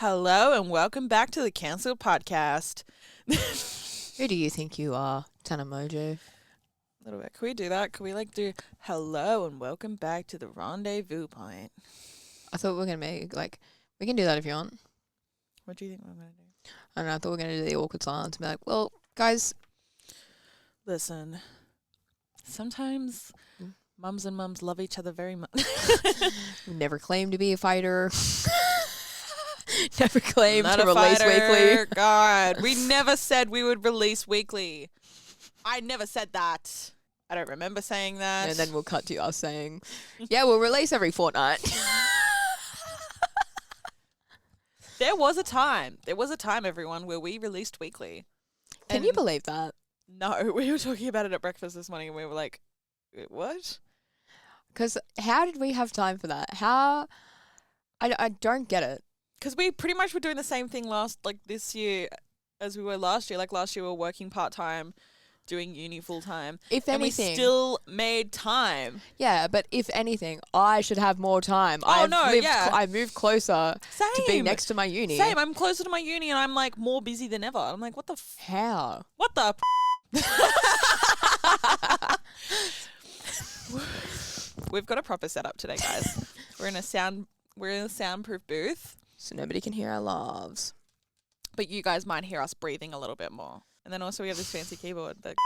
Hello and welcome back to the Cancelled Podcast. Who do you think you are, Tana Mojo? A little bit. Can we do that? Can we do hello and welcome back to the rendezvous point? I thought we were going to make, we can do that if you want. What do you think we're going to do? I don't know, I thought we were going to do the awkward silence and be like, well, guys. Listen, sometimes mums and mums love each other very much. We never claimed to be a fighter. Never claimed Not to a release fighter. weekly. God, we never said we would release weekly. I never said that. I don't remember saying that. And then we'll cut to us saying, yeah, we'll release every fortnight. There was a time, everyone, where we released weekly. Can you believe that? No, we were talking about it at breakfast this morning and we were like, what? Because how did we have time for that? I don't get it. Because we pretty much were doing the same thing this year as we were last year. Like last year we were working part-time, doing uni full-time. If anything. And we still made time. Yeah, but if anything, I should have more time. I moved closer to being next to my uni. Same, I'm closer to my uni and I'm like more busy than ever. I'm like, what the How? What the We've got a proper setup today, guys. We're in a soundproof booth. So nobody can hear our laughs. But you guys might hear us breathing a little bit more. And then also we have this fancy keyboard that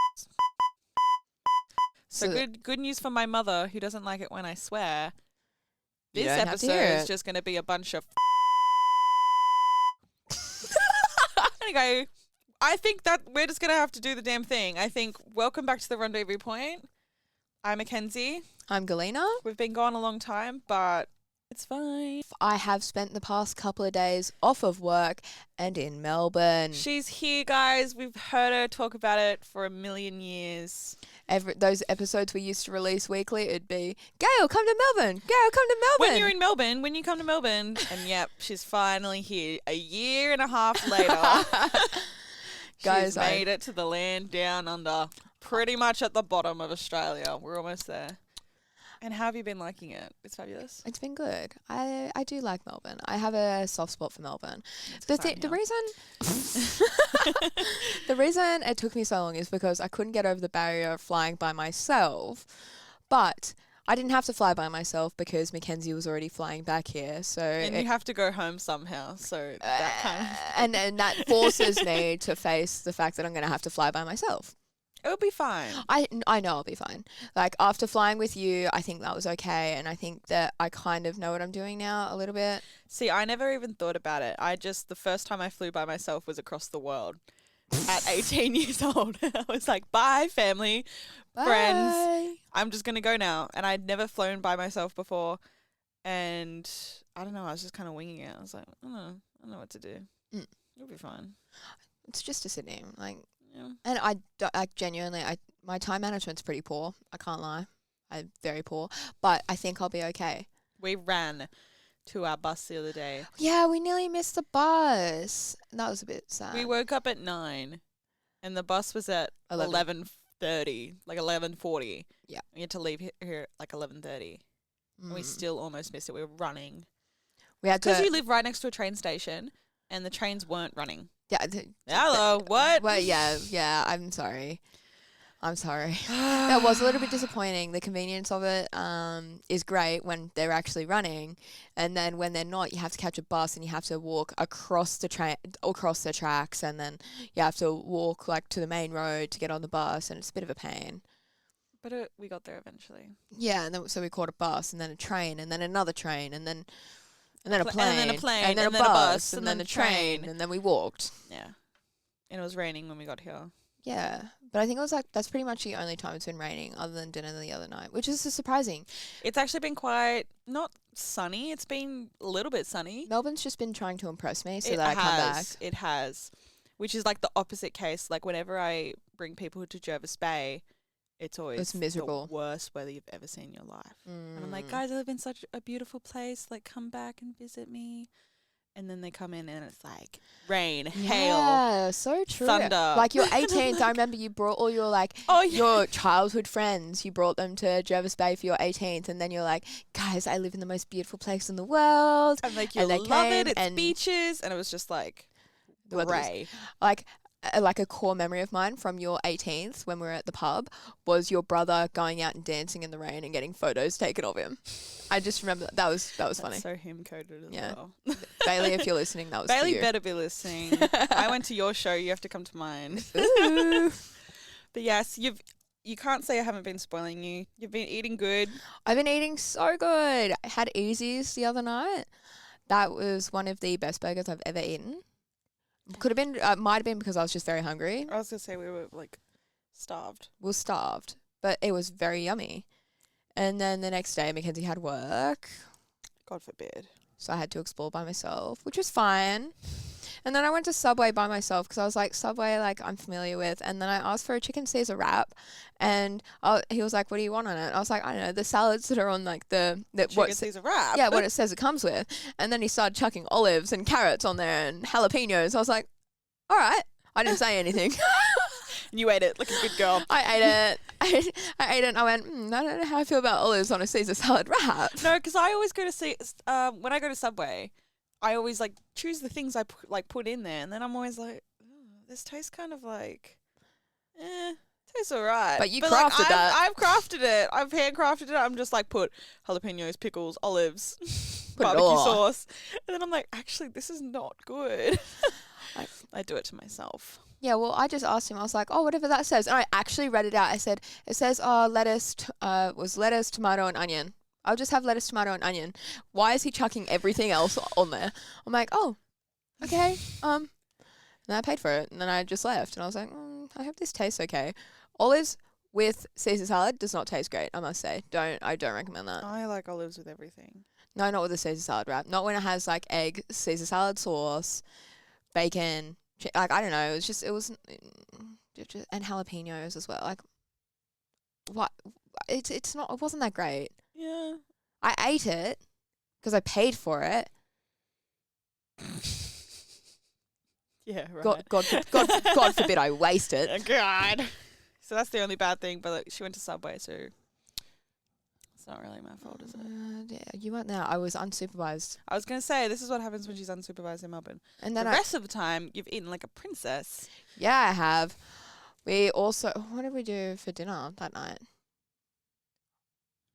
So good news for my mother who doesn't like it when I swear. This episode is just going to be a bunch of Anyway, I think that we're just going to have to do the damn thing. I think welcome back to the rendezvous point. I'm Mackenzie. I'm Galina. We've been gone a long time, but it's fine. I have spent the past couple of days off of work and in Melbourne. She's here, guys. We've heard her talk about it for a million years. Those episodes we used to release weekly, it'd be, Gail, come to Melbourne. Gail, come to Melbourne. When you're in Melbourne, when you come to Melbourne. And yep, she's finally here a year and a half later. Guys, she's made it to the land down under, pretty much at the bottom of Australia. We're almost there. And how have you been liking it? It's fabulous. It's been good. I do like Melbourne. I have a soft spot for Melbourne. The reason it took me so long is because I couldn't get over the barrier of flying by myself. But I didn't have to fly by myself because Mackenzie was already flying back here. And you have to go home somehow. So that kind of and that forces me to face the fact that I'm going to have to fly by myself. It'll be fine. I know I'll be fine. Like, after flying with you, I think that was okay. And I think that I kind of know what I'm doing now a little bit. See, I never even thought about it. The first time I flew by myself was across the world at 18 years old. I was like, bye, family, friends. I'm just going to go now. And I'd never flown by myself before. And I don't know, I was just kind of winging it. I was like, I don't know what to do. It'll be fine. It's just a Sydney. Yeah. And I genuinely, my time management's pretty poor. I can't lie. I'm very poor. But I think I'll be okay. We ran to our bus the other day. Yeah, we nearly missed the bus. That was a bit sad. We woke up at 9 and the bus was at 11:30, like 11:40. Yeah. We had to leave here at like 11:30. And we still almost missed it. We were running. Because you live right next to a train station and the trains weren't running. Yeah. Hello, what? Well, yeah, I'm sorry. That was a little bit disappointing. The convenience of it is great when they're actually running, and then when they're not, you have to catch a bus and you have to walk across the tracks, and then you have to walk to the main road to get on the bus, and it's a bit of a pain. But we got there eventually. Yeah, and then, so we caught a bus, and then a train, and then another train, and then a plane, and then a plane, and then a bus, and then a train, and then we walked. Yeah. And it was raining when we got here. Yeah. But I think it was that's pretty much the only time it's been raining other than dinner the other night, which is surprising. It's actually been quite, not sunny, it's been a little bit sunny. Melbourne's just been trying to impress me so that I come back. It has. Which is like the opposite case. Like whenever I bring people to Jervis Bay, it's always miserable. The worst weather you've ever seen in your life. And I'm like, guys, I live in such a beautiful place. Like, come back and visit me. and then they come in and it's like rain, hail, Yeah, so true. thunder. Like your 18th, I remember you brought all your like your childhood friends. You brought them to Jervis Bay for your 18th, and then you're like, guys, I live in the most beautiful place in the world. And like, you love it. It's beaches, and it was just like grey. Like a core memory of mine from your 18th when we were at the pub was your brother going out and dancing in the rain and getting photos taken of him. I just remember that was funny. So him coded as well. Bailey, if you're listening, that was Bailey for you. better be listening. I went to your show. You have to come to mine. Ooh. But yes, you can't say I haven't been spoiling you. You've been eating good. I've been eating so good. I had Easies the other night. That was one of the best burgers I've ever eaten. Could have been, might have been because I was just very hungry. I was going to say we were like starved. We were starved, but it was very yummy. And then the next day, Mackenzie had work. God forbid. So I had to explore by myself, which was fine. And then I went to Subway by myself because I was like, Subway, like, I'm familiar with. And then I asked for a chicken Caesar wrap. And he was like, what do you want on it? I was like, I don't know, the salads that are on, like, the chicken Caesar wrap? Yeah, what it says it comes with. And then he started chucking olives and carrots on there and jalapenos. I was like, all right. I didn't say anything. And you ate it like a good girl. I ate it. I ate it and I went, I don't know how I feel about olives on a Caesar salad wrap. No, because I always go to when I go to Subway, I always like choose the things I put in there, and then I'm always like, this tastes kind of like, tastes alright. But you crafted that. I've crafted it. I've handcrafted it. I'm just like put jalapenos, pickles, olives, barbecue sauce, and then I'm like, actually, this is not good. I do it to myself. Yeah, well, I just asked him. I was like, oh, whatever that says. And I actually read it out. I said, it says, lettuce, lettuce, tomato, and onion. I'll just have lettuce, tomato, and onion. Why is he chucking everything else on there? I'm like, oh, okay. And I paid for it, and then I just left. And I was like, I hope this tastes okay. Olives with Caesar salad does not taste great, I must say. I don't recommend that. I like olives with everything. No, not with the Caesar salad wrap. Not when it has like egg, Caesar salad sauce, bacon. Like, I don't know. It was and jalapenos as well. Like, what? It wasn't that great. Yeah. I ate it because I paid for it. Yeah, right. God forbid I waste it. Oh, God. So that's the only bad thing. But like, she went to Subway, so it's not really my fault, is it? Yeah, you weren't there. I was unsupervised. I was going to say, this is what happens when she's unsupervised in Melbourne. And then the rest of the time, you've eaten like a princess. Yeah, I have. We also, what did we do for dinner that night?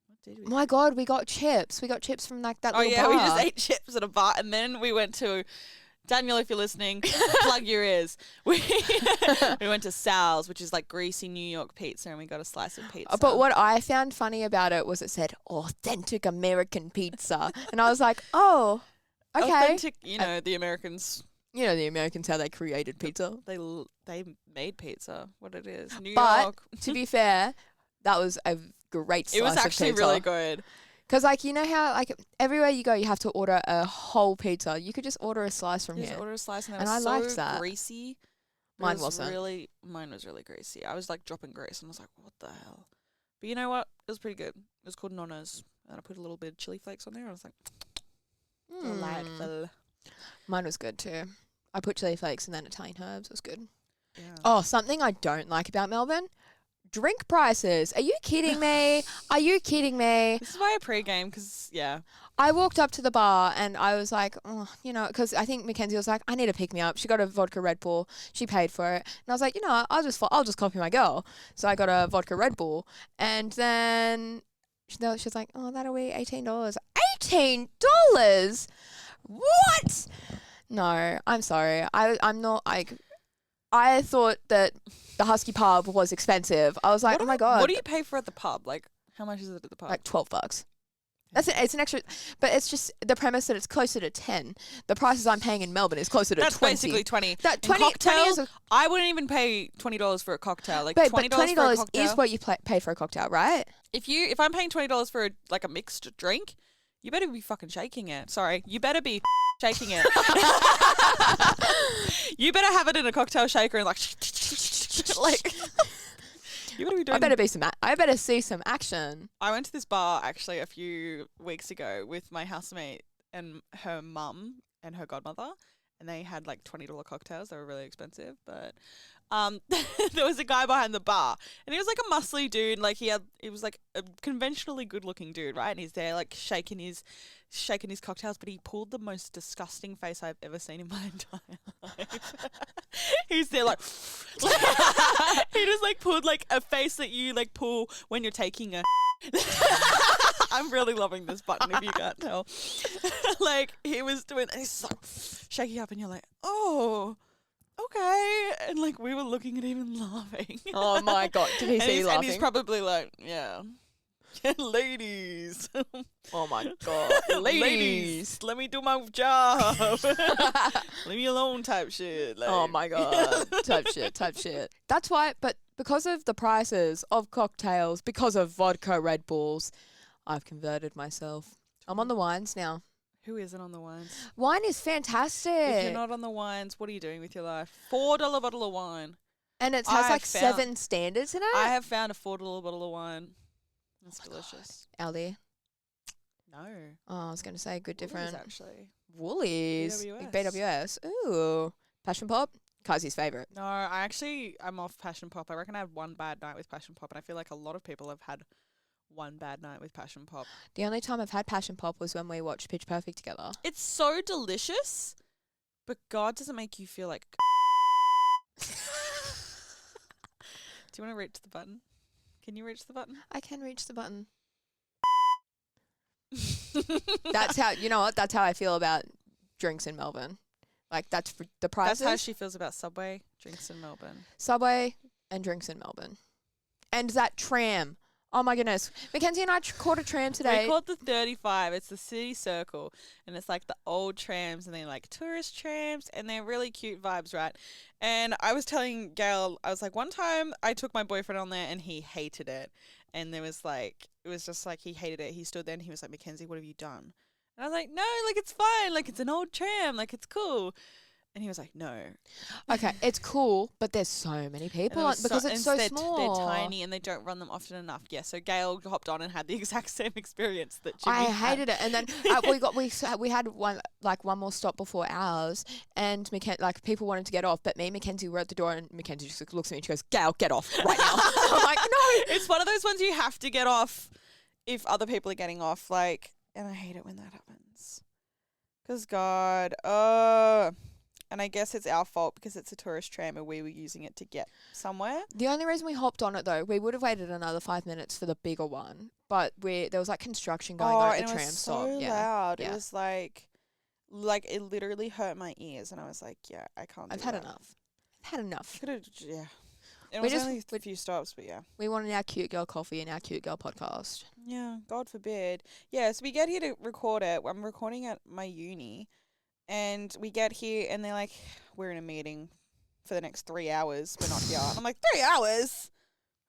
What did we My God, we got chips. We got chips from like that little bar. We just ate chips at a bar, and then we went to, Daniel, if you're listening, plug your ears. We went to Sal's, which is like greasy New York pizza, and we got a slice of pizza. But what I found funny about it was it said authentic American pizza. And I was like, oh, okay. Authentic, the Americans. You know the Americans, how they created pizza. They made pizza, what it is. New York. But to be fair, that was a great slice of pizza. It was actually really good. Because, like, you know how, like, everywhere you go, you have to order a whole pizza. You could just order a slice from here. Just order a slice, and I liked that. Greasy. Mine wasn't. Mine was really greasy. I was, like, dropping grease, and I was like, what the hell? But you know what? It was pretty good. It was called Nonna's, and I put a little bit of chili flakes on there. I was like, delightful. Mine was good, too. I put chili flakes and then Italian herbs. It was good. Yeah. Oh, something I don't like about Melbourne. Drink prices. Are you kidding me? Are you kidding me? This is why I pregame, because, yeah. I walked up to the bar and I was like, because I think Mackenzie was like, I need to pick me up. She got a vodka Red Bull. She paid for it. And I was like, I'll just copy my girl. So I got a vodka Red Bull. And then she's like, oh, that'll be $18. $18? What? No, I'm sorry. I'm not like... I thought that the Husky pub was expensive. I was like, oh my God. What do you pay for at the pub? Like, how much is it at the pub? Like $12. That's it. It's an extra, but it's just the premise that it's closer to 10. The prices I'm paying in Melbourne is closer to 20. That's basically 20. That 20 is I wouldn't even pay $20 for a cocktail. Like, but $20 $20 for a cocktail is what you pay for a cocktail, right? If I'm paying $20 for a mixed drink, you better be fucking shaking it. Sorry, you better be shaking it. You better have it in a cocktail shaker and like you better be doing. I better see some action. I went to this bar actually a few weeks ago with my housemate and her mum, and her godmother, and they had like $20 cocktails. They were really expensive, but there was a guy behind the bar, and he was like a muscly dude. Like he was like a conventionally good looking dude, right? And he's there like shaking his cocktails, but he pulled the most disgusting face I've ever seen in my entire life. He's there like he just like pulled like a face that you like pull when you're taking a I'm really loving this button if you can't tell. Like he was doing, and he's like shaking up, and you're like, oh, okay. And like we were looking at him and laughing. Oh my God. Did he see you laughing? And he's probably like, yeah. Ladies. Oh my God. Ladies, let me do my job. Leave me alone type shit. Like. Oh my God. Type shit. That's why, but because of the prices of cocktails, because of vodka, Red Bulls, I've converted myself. I'm on the wines now. Who isn't on the wines? Wine is fantastic. If you're not on the wines, what are you doing with your life? $4 bottle of wine. And it has like 7 standards in it. I have found a $4 bottle of wine. That's delicious. Aldi. No. Oh, I was going to say good different. Woolies, actually. Woolies. BWS. BWS. Ooh. Passion Pop. Kai's favourite. No, I'm off Passion Pop. I reckon I had one bad night with Passion Pop, and I feel like a lot of people have had one bad night with Passion Pop. The only time I've had Passion Pop was when we watched Pitch Perfect together. It's so delicious, but God doesn't make you feel like... Do you want to reach the button? Can you reach the button? I can reach the button. That's how, you know what? That's how I feel about drinks in Melbourne. Like, that's for the prices. That's how she feels about Subway drinks in Melbourne. Subway and drinks in Melbourne. And that tram. Oh, my goodness. Mackenzie and I caught a tram today. We caught the 35. It's the city circle. And it's like the old trams, and they're like tourist trams, and they're really cute vibes, right? And I was telling Gail, I was like, one time I took my boyfriend on there and he hated it. And there was like, it was just like he hated it. He stood there and he was like, Mackenzie, what have you done? And I was like, no, like it's fine. Like it's an old tram. Like it's cool. And he was like, no. Okay, it's cool, but there's so many people because it's so small. They're tiny and they don't run them often enough. Yeah, so Gail hopped on and had the exact same experience that Jimmy I had. hated it. And then we had one more stop before ours, and people wanted to get off, but me and Mackenzie were at the door, and Mackenzie just looks at me and she goes, Gail, get off right now. I'm like, no. It's one of those ones you have to get off if other people are getting off. Like, and I hate it when that happens. Because God, and I guess it's our fault because it's a tourist tram and we were using it to get somewhere. The only reason we hopped on it, though, we would have waited another 5 minutes for the bigger one, but there was like construction going on at the tram stop. So loud. Yeah. It was like it literally hurt my ears, and I was like, yeah, I can't. I've had enough. Yeah. It was only a few stops, but yeah. We wanted our cute girl coffee and our cute girl podcast. Yeah, God forbid. Yeah, so we get here to record it. I'm recording at my uni. And we get here and they're like, we're in a meeting for the next 3 hours. We're not here. And I'm like, 3 hours?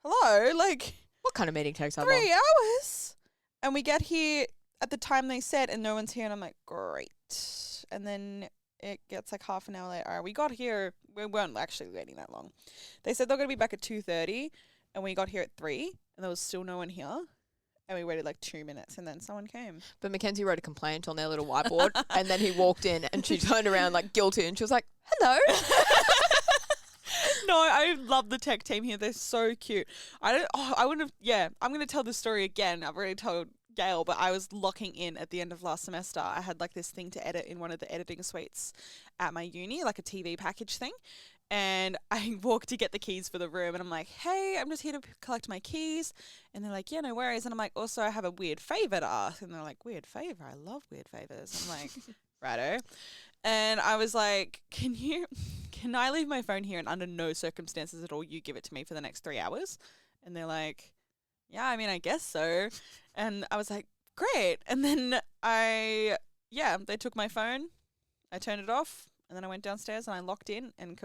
Hello? Like, what kind of meeting takes that 3 long? hours? And we get here at the time they said, and no one's here. And I'm like, great. And then it gets like half an hour later. All right, we got here. We weren't actually waiting that long. They said they're going to be back at 2:30. And we got here at 3. And there was still no one here. And we waited like 2 minutes and then someone came. But Mackenzie wrote a complaint on their little whiteboard and then he walked in and she turned around like guilty and she was like, hello. No, I love the tech team here. They're so cute. I'm going to tell this story again. I've already told Gail, but I was locking in at the end of last semester. I had like this thing to edit in one of the editing suites at my uni, like a TV package thing. And I walked to get the keys for the room and I'm like, hey, I'm just here to collect my keys. And they're like, yeah, no worries. And I'm like, also, I have a weird favor to ask. And they're like, weird favor? I love weird favors. I'm like, righto. And I was like, can I leave my phone here and under no circumstances at all you give it to me for the next 3 hours? And they're like, yeah, I mean, I guess so. And I was like, great. And then they took my phone. I turned it off. And then I went downstairs and I locked in and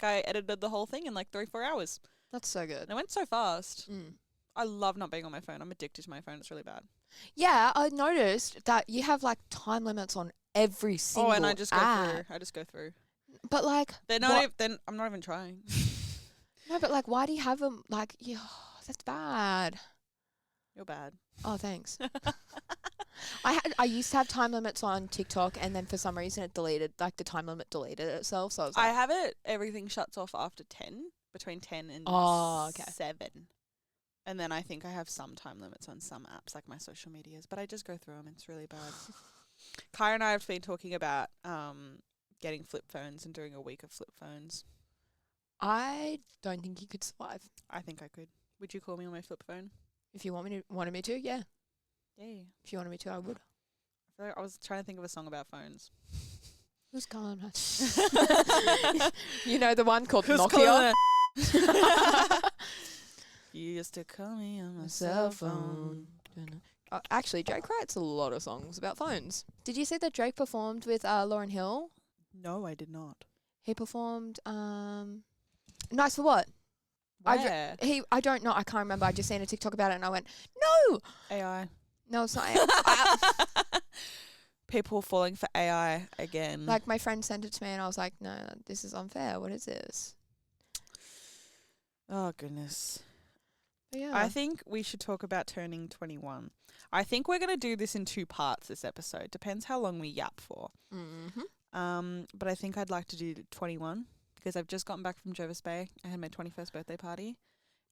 I edited the whole thing in like 3-4 hours. That's so good. And it went so fast. I love not being on my phone. I'm addicted to my phone. It's really bad. Yeah, I noticed that you have like time limits on every single and I just go app. through. I just go through. But like, I'm not even trying. No, but like, why do you have them? Like, that's bad. You're bad. Oh, thanks. I used to have time limits on TikTok, and then for some reason it deleted, like the time limit deleted itself. So I was I like, have it. Everything shuts off after 10, between 10 and Oh, okay. 7. And then I think I have some time limits on some apps, like my social medias, but I just go through them. It's really bad. Kyra and I have been talking about getting flip phones and doing a week of flip phones. I don't think you could survive. I think I could. Would you call me on my flip phone? If you wanted me to, yeah. Yeah. If you wanted me to, I would. I feel like I was trying to think of a song about phones. Who's calling us? You know the one called Who's Nokia? You used to call me on my cell phone. Actually, Drake writes a lot of songs about phones. Did you see that Drake performed with Lauryn Hill? No, I did not. He performed Nice for What? Where? I don't know. I can't remember. I just seen a TikTok about it and I went, no. AI. No, it's not AI. People falling for AI again. Like my friend sent it to me and I was like, no, this is unfair. What is this? Oh, goodness. But yeah. I think we should talk about turning 21. I think we're going to do this in 2 parts this episode. Depends how long we yap for. Mm-hmm. But I think I'd like to do 21 because I've just gotten back from Jervis Bay. I had my 21st birthday party.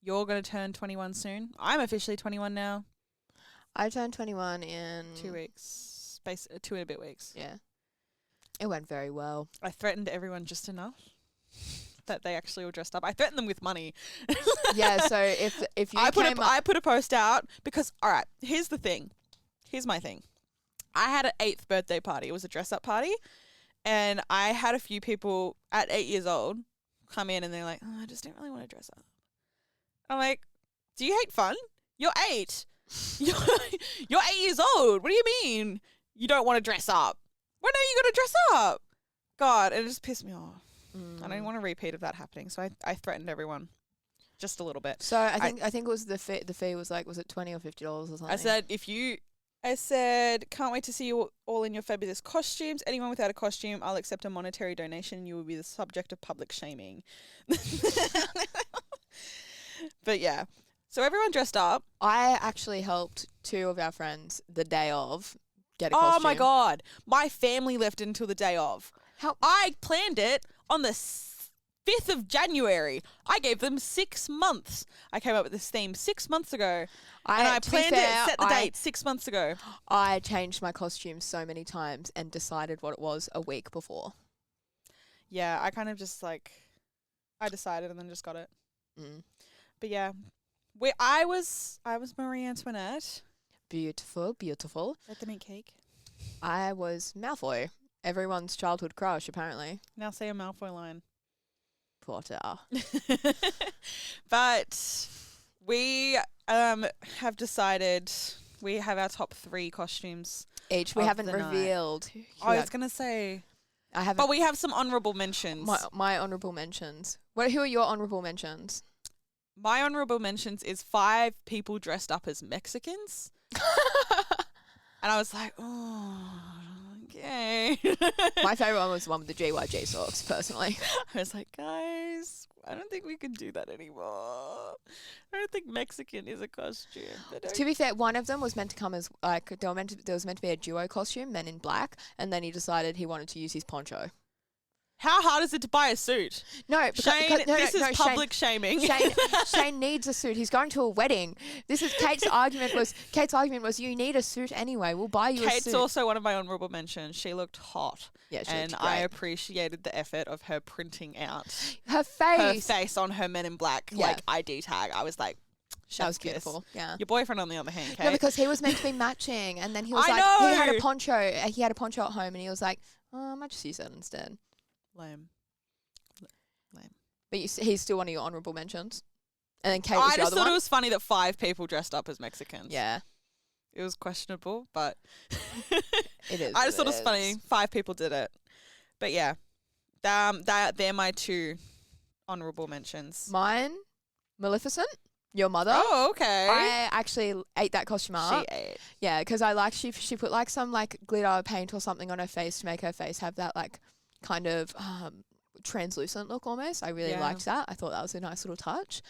You're going to turn 21 soon. I'm officially 21 now. I turned 21 in 2 weeks. 2 and a bit weeks. Yeah. It went very well. I threatened everyone just enough that they actually all dressed up. I threatened them with money. Yeah, so if you I put a post out because, all right, here's the thing. Here's my thing. I had an 8th birthday party. It was a dress-up party. And I had a few people at 8 years old come in and they're like, oh, I just don't really want to dress up. I'm like, do you hate fun? You're 8. You're 8 years old. What do you mean you don't want to dress up? When are you going to dress up? God, it just pissed me off. I don't want a repeat of that happening. So I threatened everyone just a little bit. So I think it was the fee was like, was it $20 or $50 or something? I said, can't wait to see you all in your fabulous costumes. Anyone without a costume, I'll accept a monetary donation. You will be the subject of public shaming. But yeah. So everyone dressed up. I actually helped 2 of our friends the day of get a costume. Oh my God. My family left until the day of. How? I planned it on the 5th of January. I gave them 6 months. I came up with this theme 6 months ago. And I planned it, set the date 6 months ago. I changed my costume so many times and decided what it was a week before. Yeah, I kind of just I decided and then just got it. But yeah, I was Marie Antoinette. Beautiful, beautiful. At the mint cake. I was Malfoy. Everyone's childhood crush, apparently. Now say a Malfoy line. Potter. But we have decided we have our top 3 costumes. Each. We haven't revealed. I was going to say. I haven't. But we have some honourable mentions. My honourable mentions. Who are your honourable mentions? My honourable mentions is 5 people dressed up as Mexicans. And I was like, oh, okay. My favourite one was the one with the GYG socks, personally. I was like, guys, I don't think we can do that anymore. I don't think Mexican is a costume. To be fair, one of them was meant to come as, like, there was meant to be a duo costume, men in black, and then he decided he wanted to use his poncho. How hard is it to buy a suit? No, this is public shaming. Shane needs a suit. He's going to a wedding. Kate's argument was you need a suit anyway. We'll buy you a suit. Kate's also one of my honourable mentions. She looked hot. Yeah, and I appreciated the effort of her printing out her face on her Men in Black ID tag. I was like, that was beautiful. Yeah. Your boyfriend, on the other hand, Kate. No, because he was meant to be matching, and then he was he had a poncho. He had a poncho at home, and he was like, oh, I might just use that instead. Lame. But he's still one of your honourable mentions. And then Kate was I the other just thought one. it was funny that 5 people dressed up as Mexicans. Yeah. It was questionable, but it is. I just thought it was funny. 5 people did it. But yeah, they're my 2 honourable mentions. Mine, Maleficent, your mother. Oh, okay. I actually ate that costume up. She ate. Yeah, because she put like some like glitter paint or something on her face to make her face have that like kind of translucent look almost. I really liked that. I thought that was a nice little touch.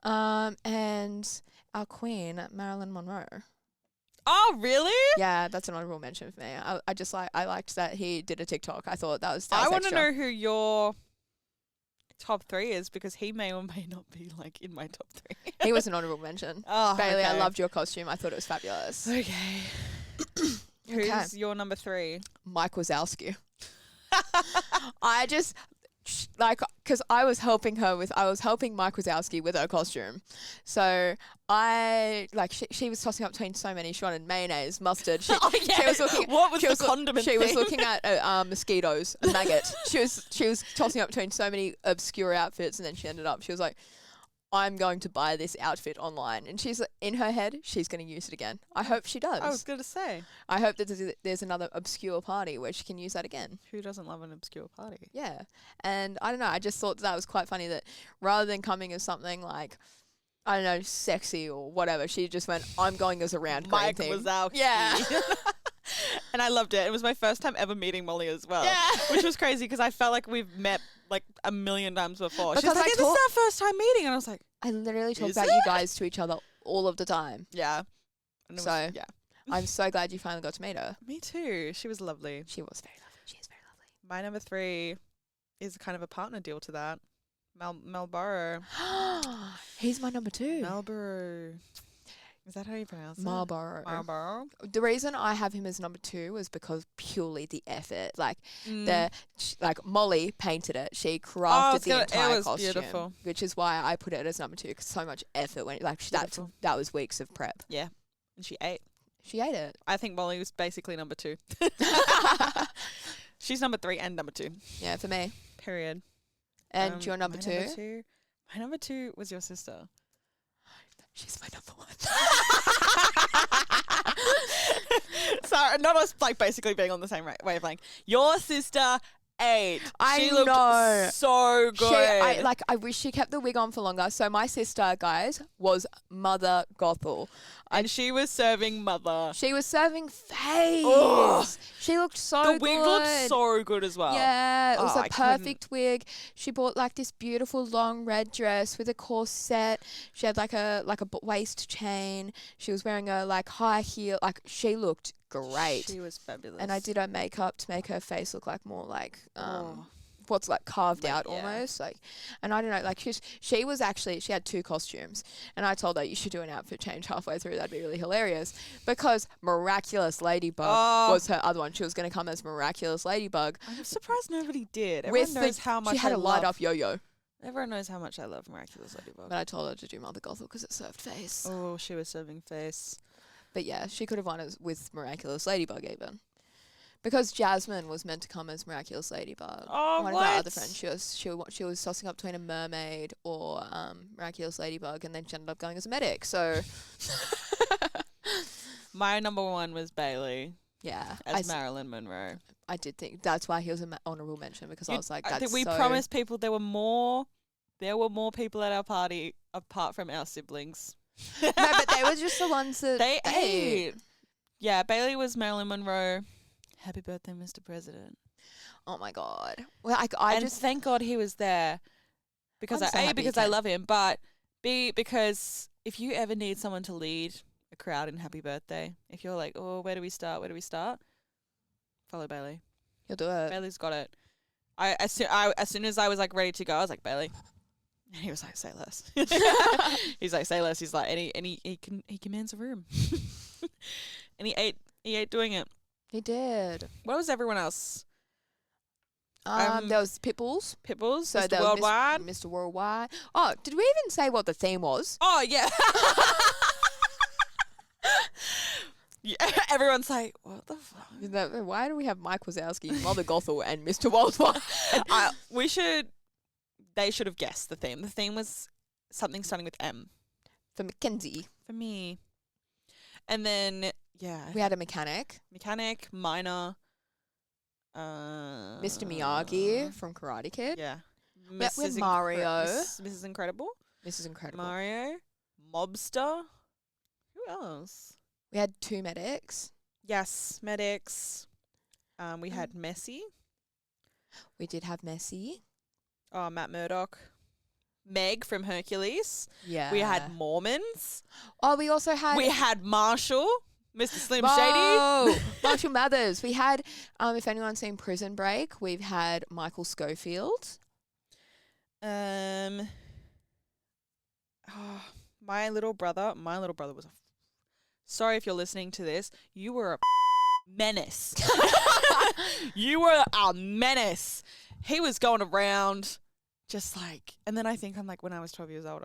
And our queen, Marilyn Monroe. Oh, really? Yeah, that's an honorable mention for me. I liked that he did a TikTok. I thought that was I want to extra. know who your top 3 is because he may or may not be like in my top 3. He was an honorable mention. Oh, Bailey, I okay. loved your costume. I thought it was fabulous. Okay. Who's your number 3? Mike Wazowski. I just because I was helping Mike Wazowski with her costume. So she was tossing up between so many. She wanted mayonnaise, mustard. She was looking. What was the condiment? She was thing? looking at mosquitoes, a maggot. She was tossing up between so many obscure outfits, and then she was like, I'm going to buy this outfit online. And she's in her head, she's going to use it again. I hope she does. I was going to say. I hope that there's another obscure party where she can use that again. Who doesn't love an obscure party? Yeah. And I don't know, I just thought that was quite funny that rather than coming as something like, I don't know, sexy or whatever, she just went, I'm going as a round Mike green thing. Wazowski. Yeah. And I loved it. It was my first time ever meeting Molly as well. Yeah. Which was crazy because I felt like we've met like a million times before. She's Because like, this is our first time meeting. And I was like, I literally talk Is about it? you guys to each other all of the time. yeah. And it So- was, yeah. I'm so glad you finally got to meet her. Me too. She was lovely. She was very lovely. She is very My number 3 is kind of a partner deal to that. Melbourne. lovely. He's my number 2. Marlborough. Is that how you pronounce it? Marlborough. Marlborough. The reason I have him as number 2 was because purely the effort. Like Mm. Molly painted it. She crafted the entire it was costume, beautiful. which is why I put it as number 2 because so much effort went. Beautiful. That was weeks of prep. And she ate. She ate it. I think Molly was basically number 2. She's number 3 and number 2. Yeah, for me. Period. And your number my 2? My number 2 was your sister. She's my number 1. Sorry, not us like basically being on the same wavelength. Your sister ate. I She looked know. so good. I wish she kept the wig on for longer. So my sister, guys, was Mother Gothel. and she was serving mother. She was serving face. Ugh. She looked so The good. wig looked so good as well. Yeah, it was Oh, a I couldn't- perfect wig. She bought like this beautiful long red dress with a corset. She had like a waist chain. She was wearing a like high heel. Like she looked great. She was fabulous. And I did her makeup to make her face look like more like Oh. what's like carved Like, out yeah. almost like. And I don't know, like she had 2 costumes, and I told her you should do an outfit change halfway through. That'd be really hilarious because Miraculous Ladybug was her other one. She was going to come as Miraculous Ladybug. I'm surprised nobody did. Everyone knows how much she had I a light love. up yo-yo, Everyone knows how much I love Miraculous Ladybug. but I told her to do Mother Gothel because it served face. Oh, she was serving face. But yeah, she could have won as with Miraculous Ladybug even. Because Jasmine was meant to come as Miraculous Ladybug. Oh, One of our other what? friends, she was tossing up between a mermaid or Miraculous Ladybug, and then she ended up going as a medic. So My number 1 was Bailey yeah, as Marilyn Monroe. I did think that's why he was an honorable mention because I was like, I that's think we so promised people there were more people at our party apart from our siblings. no, but they were just the ones that They ate. Yeah, Bailey was Marilyn Monroe. Happy birthday, Mr. President. Oh my god! Well, I and just thank God he was there because I'm so happy because he I came. love him, but B, because if you ever need someone to lead a crowd in happy birthday, if you're like, oh, where do we start? Follow Bailey. he'll do it. Bailey's got it. As soon as I was like ready to go, I was like, Bailey. And he was like, say less. He's like, say less. He's like, he commands a room. And he ate doing it. He did. What was everyone else? There was Pitbulls. Pitbulls, So Mr. there was Worldwide. Mr. Worldwide. Oh, did we even say what the theme was? Oh yeah. Yeah. Everyone's like, what the fuck? Why do we have Mike Wazowski, Mother Gothel, and Mr. Worldwide? They should have guessed the theme. The theme was something starting with M For Mackenzie, for me. And then yeah, we had a mechanic, mechanic, miner, Mr. Miyagi from Karate Kid. Yeah. Met with Mario. Mrs. Incredible. This is incredible. Mario. Mobster. Who else? We had 2 medics. Yes, medics. We had Messi. We did have Messi. Oh, Matt Murdock. Meg from Hercules. Yeah. We had Mormons. Oh, we also had. We had Marshall. Mr. Slim Whoa. Shady. Marshall Mathers. We had, if anyone's seen Prison Break, we've had Michael Schofield. Oh, my little brother was sorry if you're listening to this. You were a menace. You were a menace. He was going around just like, and then I think I'm like, when I was 12 years old,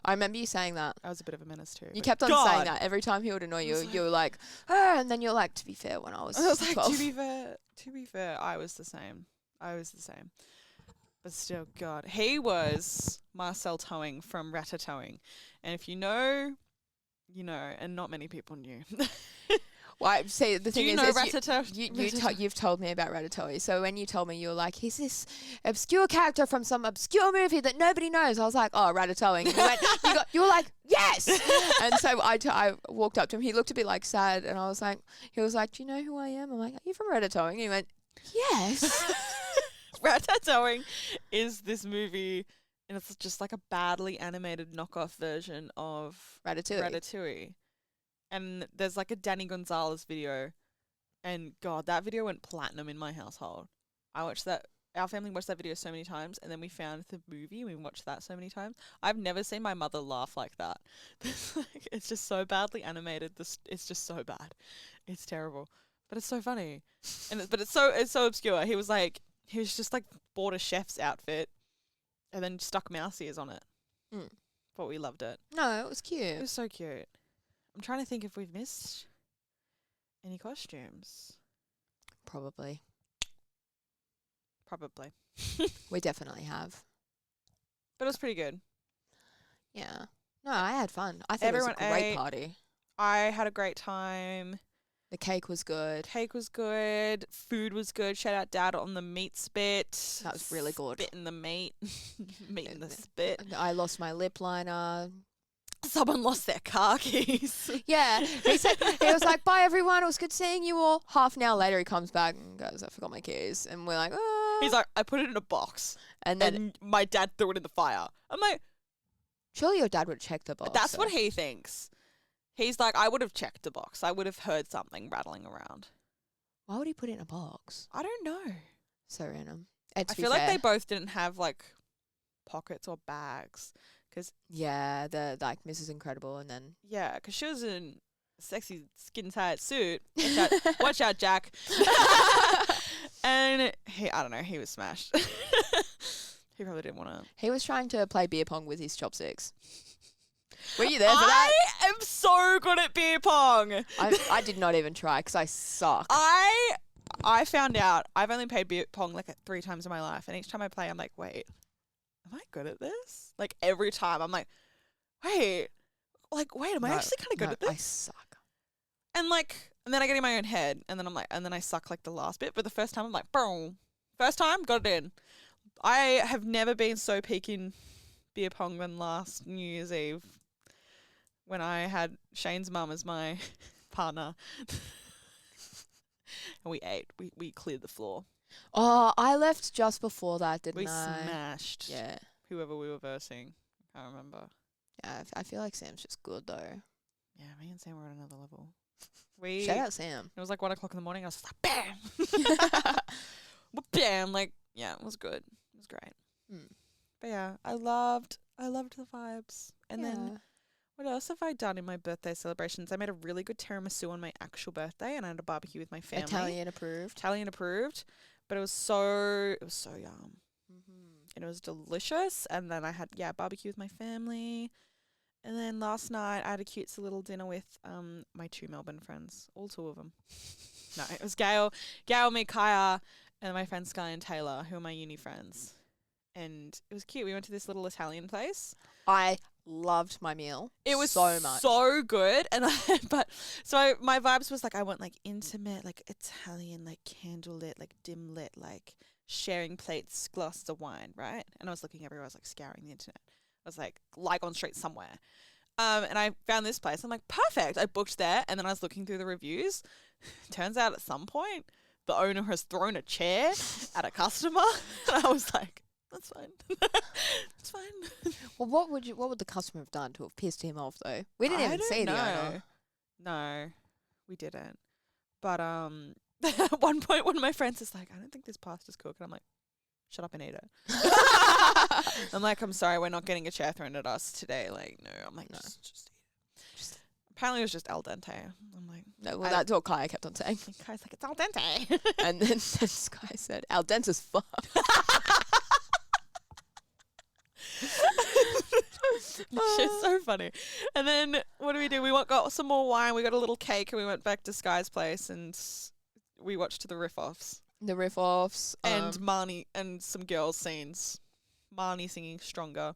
I remember you saying that. I was a bit of a menace too. You kept on saying that every time he would annoy you. You were like, oh, and then you're like, to be fair, when I was 12. Like, to be fair, I was the same. But still, God, he was Marcel Towing from Ratatouille. And if you know, you know, and not many people knew. Well, see, the thing Do you know Ratatouille? You've told me about Ratatouille. So when you told me, you were like, he's this obscure character from some obscure movie that nobody knows. I was like, oh, Ratatouille. And you were like, yes. And so I walked up to him. He looked a bit like sad. And he was like, do you know who I am? I'm like, are you from Ratatouille? And he went, yes. Ratatouille is this movie, and it's just like a badly animated knockoff version of Ratatouille. And there's like a Danny Gonzalez video, and God, that video went platinum in my household. I watched that. Our family watched that video so many times, and then we found the movie, and we watched that so many times. I've never seen my mother laugh like that. It's just so badly animated. It's just so bad. It's terrible, but it's so funny, but it's so obscure. He was just like bought a chef's outfit, and then stuck mouse ears on it. But we loved it. No, it was cute. It was so cute. I'm trying to think if we've missed any costumes. Probably. We definitely have. But it was pretty good. Yeah. No, I had fun. I thought Everyone it was a great ate. party. I had a great time. The cake was good. Food was good. Shout out Dad on the meat spit. That was really good. Spitting the meat. Meat in the spit. I lost my lip liner. Someone lost their car keys. Yeah. He was like, bye everyone, it was good seeing you all. Half an hour later he comes back and goes, I forgot my keys. And we're like, oh. He's like, I put it in a box. And then and my dad threw it in the fire. I'm like, surely your dad would have checked the box. That's what he thinks. He's like, I would have checked the box. I would have heard something rattling around. Why would he put it in a box? I don't know. So random. I feel like they both didn't have like pockets or bags. Yeah, the like Mrs. Incredible, and then because she was in a sexy skin tight suit. Watch out, Jack. And I don't know, he was smashed. He probably didn't want to. He was trying to play beer pong with his chopsticks. Were you there for that? I am so good at beer pong. I did not even try because I suck. I found out I've only played beer pong like 3 times in my life, and each time I play, I'm like, wait, am I good at this? Like every time, I'm like, wait, am I actually kind of good at this? I suck. And then I get in my own head, and then I'm like, and then I suck like the last bit. But the first time, I'm like, boom. First time, got it in. I have never been so peaking beer pong than last New Year's Eve when I had Shane's mum as my partner. And we ate. We cleared the floor. Oh, I left just before that, didn't We I? smashed. Yeah. Whoever we were versing. I can't remember. Yeah, I feel like Sam's just good though. Yeah, me and Sam were at another level. Shout out Sam. It was like 1 o'clock in the morning. I was just like, bam! Bam! Like, yeah, it was good. It was great. But yeah, I loved the vibes. And then what else have I done in my birthday celebrations? I made a really good tiramisu on my actual birthday, and I had a barbecue with my family. Italian approved. But it was so yum. And it was delicious. And then I had barbecue with my family. And then last night I had a cutesy little dinner with my 2 Melbourne friends, all 2 of them. No, it was Gail, me, Kaya, and my friends Sky and Taylor, who are my uni friends. And it was cute. We went to this little Italian place. I loved my meal. It was so much. So good. And so my vibes was like, I want like intimate, like Italian, like candlelit, like dim lit, like sharing plates, glasses of wine, right? And I was looking everywhere. I was like scouring the internet. I was like on street somewhere. And I found this place. I'm like, perfect. I booked there. And then I was looking through the reviews. Turns out at some point, the owner has thrown a chair at a customer. And I was like, that's fine. It's fine. Well, what would the customer have done to have pissed him off though? We didn't even see the owner. No, we didn't. But at one point, one of my friends is like, I don't think this pasta's cooked. And I'm like, shut up and eat it. I'm like, I'm sorry, we're not getting a chair thrown at us today. Like, no. I'm like, No. just eat it. Apparently it was just al dente. I'm like, No, well, that's what Kaya kept on saying. Kaya's like, it's al dente. And then Sky said, al dente's fuck. She's so funny. And then what do? We got some more wine. We got a little cake, and we went back to Sky's place, and we watched the riff-offs. The riff-offs. And Marnie and some girls' scenes. Marnie singing Stronger.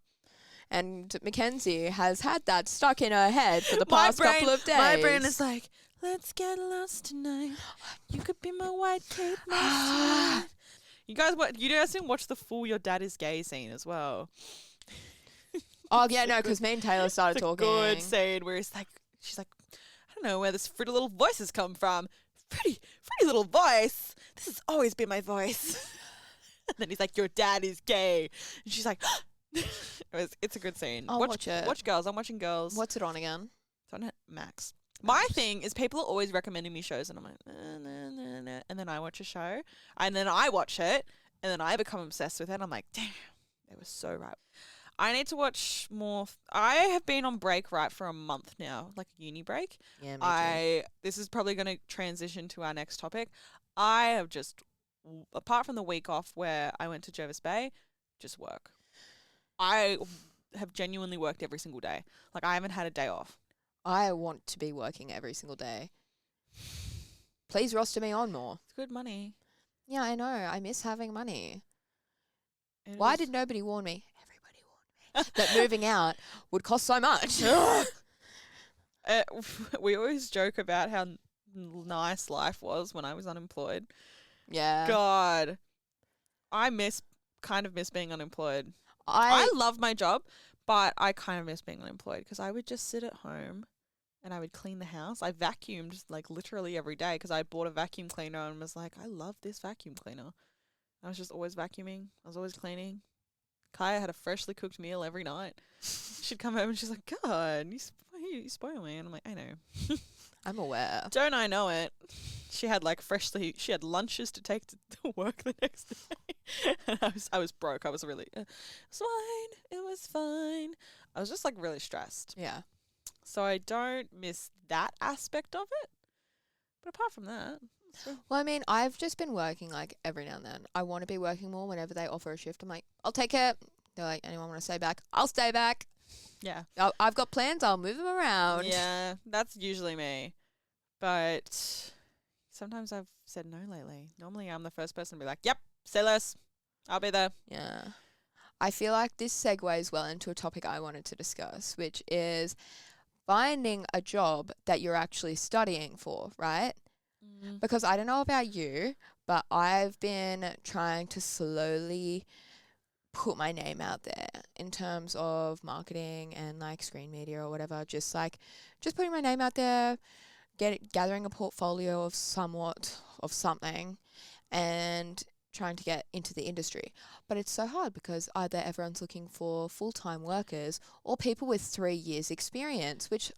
And Mackenzie has had that stuck in her head for the past couple of days. My brain is like, let's get lost tonight. You could be my white cape, my sweet. You guys didn't watch the full Your Dad is Gay scene as well. Oh, yeah, no, because me and Taylor started talking. Good scene where she's like, I don't know where this pretty little voices come from. Pretty little voice. This has always been my voice. And then he's like, your dad is gay. And she's like, it's a good scene. I'll watch it. Watch Girls. I'm watching Girls. What's it on again? It's on Max. My thing is people are always recommending me shows and I'm like, nah. And then I watch a show and then I watch it and then I become obsessed with it. And I'm like, damn, they were so right. I need to watch more. I have been on break for a month now, like a uni break. Yeah, me too. This is probably going to transition to our next topic. I have just, apart from the week off where I went to Jervis Bay, just work. I have genuinely worked every single day. Like I haven't had a day off. I want to be working every single day. Please roster me on more. It's good money. Yeah, I know. I miss having money. Why did nobody warn me? Everybody warned me that moving out would cost so much. We always joke about how nice life was when I was unemployed. Yeah. God. I kind of miss being unemployed. I love my job, but I kind of miss being unemployed because I would just sit at home and I would clean the house. I vacuumed like literally every day because I bought a vacuum cleaner and was like, I love this vacuum cleaner. I was just always vacuuming. I was always cleaning. Kaya had a freshly cooked meal every night. She'd come home and she's like, God, you spoil me. And I'm like, I know. I'm aware. Don't I know it? She had she had lunches to take to work the next day. And I was broke. I was really, it was fine. I was just like really stressed. Yeah. So I don't miss that aspect of it. But apart from that. Well, I mean, I've just been working like every now and then. I want to be working more whenever they offer a shift. I'm like, I'll take it. They're like, anyone want to stay back? I'll stay back. Yeah. I've got plans. I'll move them around. Yeah, that's usually me. But sometimes I've said no lately. Normally I'm the first person to be like, yep, say less. I'll be there. Yeah. I feel like this segues well into a topic I wanted to discuss, which is finding a job that you're actually studying for, right? Mm. Because I don't know about you, but I've been trying to slowly put my name out there in terms of marketing and like screen media or whatever. Just putting my name out there, gathering a portfolio of something and trying to get into the industry. But it's so hard because either everyone's looking for full-time workers or people with 3 years experience, which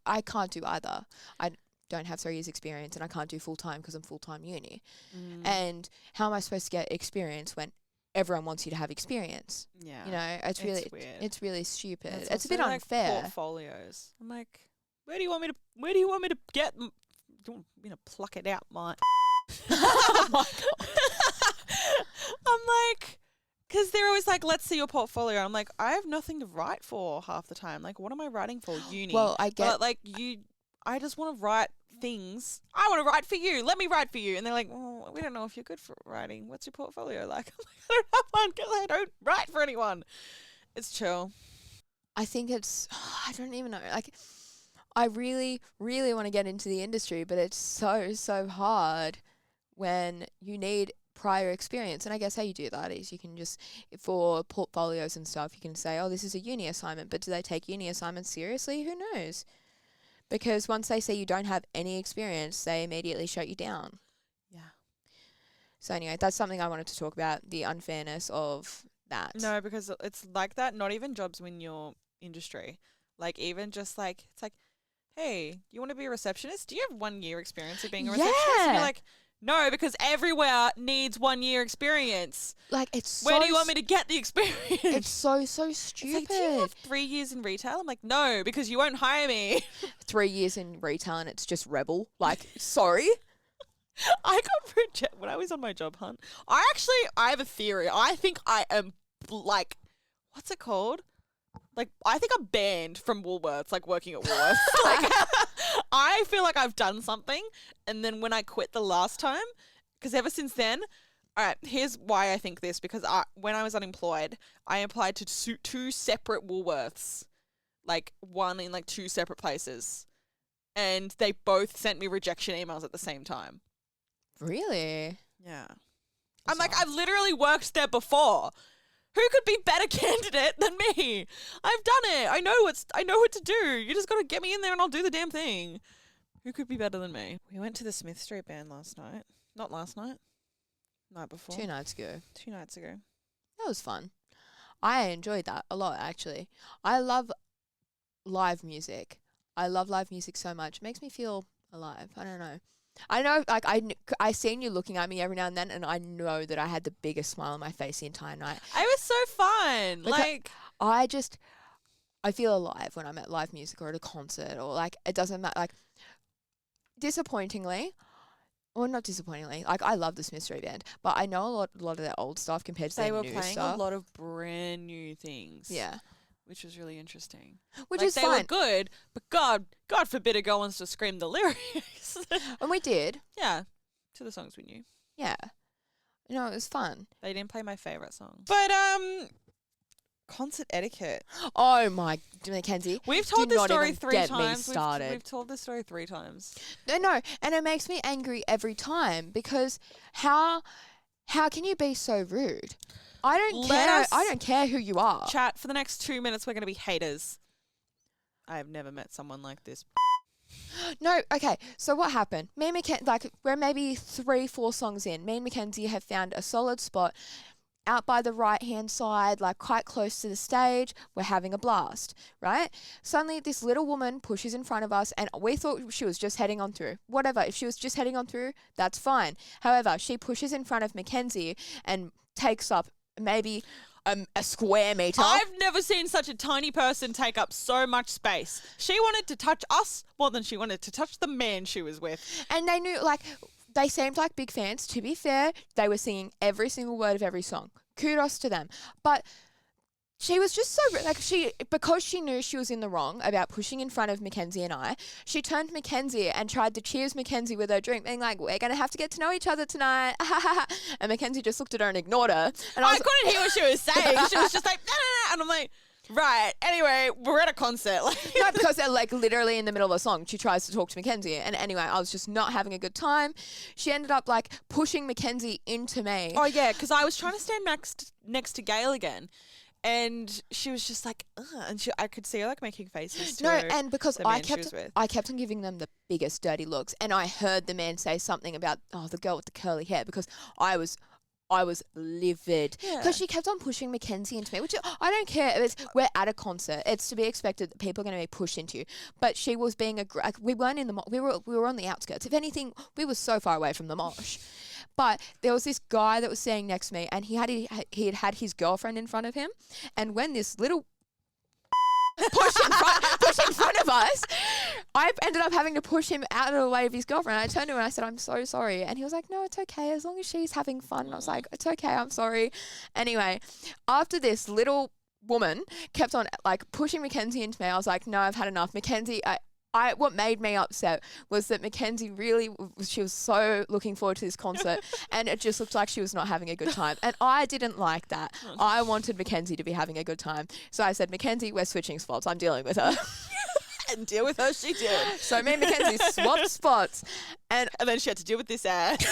I can't do either. I don't have 3 years experience and I can't do full-time because I'm full-time uni. Mm. And how am I supposed to get experience when everyone wants you to have experience? Yeah. You know, it's weird. It's really stupid. And It's a bit also, unfair. Portfolios. I'm like, where do you want me to get? Do you want me to pluck it out, my? Oh my God. I'm like, because they're always like, let's see your portfolio. I'm like, I have nothing to write for half the time. Like, what am I writing for? Uni. Well, I get But like I just want to write things. I want to write for you. Let me write for you. And they're like, well, we don't know if you're good for writing. What's your portfolio like? I'm like, I don't have one because I don't write for anyone. It's chill. I think I don't even know. Like, I really, really want to get into the industry, but it's so hard when you need prior experience. And I guess how you do that is you can just, for portfolios and stuff, you can say, oh, this is a uni assignment, but do they take uni assignments seriously? Who knows? Because once they say you don't have any experience, they immediately shut you down. Yeah. So anyway, that's something I wanted to talk about, the unfairness of that. No, because it's like that, not even jobs in your industry. Like even just like, it's like hey, you want to be a receptionist? Do you have 1 year experience of being a receptionist? And you're like, no, because everywhere needs 1 year experience. Like, it's Where do you want me to get the experience? It's so stupid. It's like, do you have 3 years in retail? I'm like, no, because you won't hire me. 3 years in retail and it's just rebel. Like, sorry. I got rejected when I was on my job hunt. I have a theory. I think I am like, what's it called? Like, I think I'm banned from Woolworths, like working at Woolworths. Like, I feel like I've done something. And then when I quit the last time, because ever since then, all right, here's why I think this. Because when I was unemployed, I applied to two separate Woolworths, like one in like 2 separate places. And they both sent me rejection emails at the same time. Really? Yeah. I'm like, I've literally worked there before. Who could be better candidate than me? I've done it. I know what to do. You just got to get me in there and I'll do the damn thing. Who could be better than me? We went to the Smith Street band last night. Not last night. Night before. 2 nights ago. 2 nights ago. That was fun. I enjoyed that a lot, actually. I love live music. I love live music so much. It makes me feel alive. I don't know. I know, like, I seen you looking at me every now and then, and I know that I had the biggest smile on my face the entire night. It was so fun. Like, I feel alive when I'm at live music or at a concert, or like, it doesn't matter. Like, disappointingly, or not disappointingly, like, I love the Smith Street Band, but I know a lot of their old stuff compared to their new stuff. They were playing a lot of brand new things. Yeah. Which was really interesting. Which is fine. They were good, but God forbid a girl wants to scream the lyrics. And we did. Yeah. To the songs we knew. Yeah. No, it was fun. They didn't play my favourite song. But, concert etiquette. Oh my, Mackenzie. We've told this story 3 times. We've told this story 3 times. No, and it makes me angry every time because how can you be so rude? I don't care who you are. Chat for the next 2 minutes. We're going to be haters. I have never met someone like this. No, okay. So what happened? Me and Mackenzie, like, we're maybe 3-4 songs in. Me and Mackenzie have found a solid spot out by the right-hand side, like quite close to the stage. We're having a blast, right? Suddenly, this little woman pushes in front of us, and we thought she was just heading on through. Whatever. If she was just heading on through, that's fine. However, she pushes in front of Mackenzie and takes up maybe a square meter. I've never seen such a tiny person take up so much space. She wanted to touch us more than she wanted to touch the man she was with. And they knew, like, they seemed like big fans. To be fair, they were singing every single word of every song. Kudos to them. But she was just so, like, because she knew she was in the wrong about pushing in front of Mackenzie and I, she turned to Mackenzie and tried to cheers Mackenzie with her drink, being like, we're going to have to get to know each other tonight. And Mackenzie just looked at her and ignored her. And I couldn't hear what she was saying. She was just like, nah. And I'm like, right, anyway, we're at a concert. No, because they're like literally in the middle of a song. She tries to talk to Mackenzie. And anyway, I was just not having a good time. She ended up like pushing Mackenzie into me. Oh, yeah, because I was trying to stand next to Gail again. And she was just like, ugh. And I could see her like making faces to and because the I man she was with. kept on giving them the biggest dirty looks. And I heard the man say something about, the girl with the curly hair, because I was livid because she kept on pushing Mackenzie into me, which I don't care. We're at a concert. It's to be expected that people are going to be pushed into you. But she was being we weren't in the we were on the outskirts. If anything, we were so far away from the mosh. But there was this guy that was sitting next to me, and he had his girlfriend in front of him. And when this little push in front of us, I ended up having to push him out of the way of his girlfriend. I turned to him and I said, I'm so sorry. And he was like, no, it's okay, as long as she's having fun. And I was like, it's okay, I'm sorry. Anyway, after this little woman kept on like pushing Mackenzie into me, I was like, no, I've had enough. Mackenzie, what made me upset was that Mackenzie she was so looking forward to this concert, and it just looked like she was not having a good time. And I didn't like that. I wanted Mackenzie to be having a good time. So I said, Mackenzie, we're switching spots. I'm dealing with her. And deal with her she did. So me and Mackenzie swapped spots. And then she had to deal with this ass.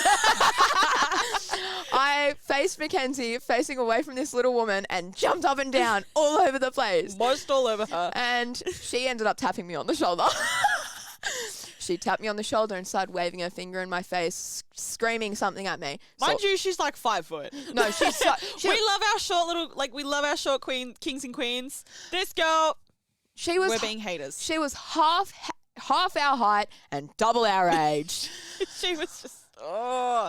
I faced Mackenzie facing away from this little woman and jumped up and down all over the place. Most all over her. And she ended up tapping me on the shoulder. She tapped me on the shoulder and started waving her finger in my face, screaming something at me. Mind you, she's like 5 foot. No, we love our short we love our short kings and queens. This girl... We're being haters. She was half half our height and double our age. She was just